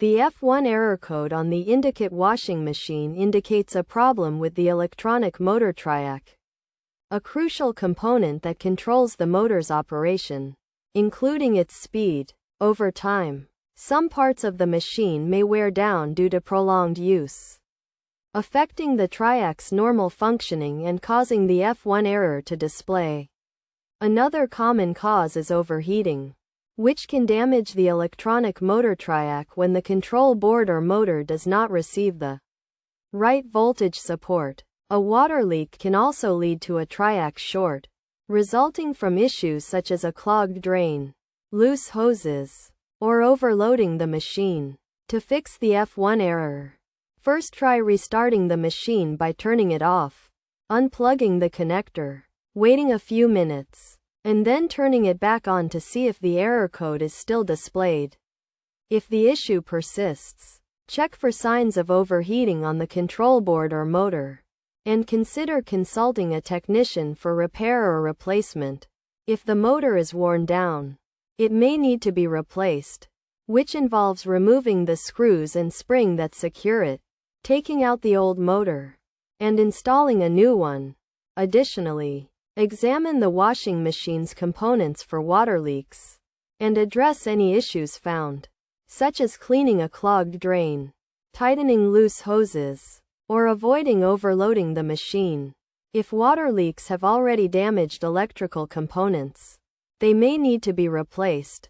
The F1 error code on the Indesit washing machine indicates a problem with the electronic motor triac, a crucial component that controls the motor's operation, including its speed. Over time, some parts of the machine may wear down due to prolonged use, affecting the triac's normal functioning and causing the F1 error to display. Another common cause is overheating, which can damage the electronic motor triac when the control board or motor does not receive the right voltage support. A water leak can also lead to a triac short, resulting from issues such as a clogged drain, loose hoses, or overloading the machine. To fix the F1 error, first try restarting the machine by turning it off, unplugging the connector, waiting a few minutes, and then turning it back on to see if the error code is still displayed. If the issue persists, check for signs of overheating on the control board or motor, and consider consulting a technician for repair or replacement. If the motor is worn down, it may need to be replaced, which involves removing the screws and spring that secure it, taking out the old motor, and installing a new one. Additionally, examine the washing machine's components for water leaks, and address any issues found, such as cleaning a clogged drain, tightening loose hoses, or avoiding overloading the machine. If water leaks have already damaged electrical components, they may need to be replaced.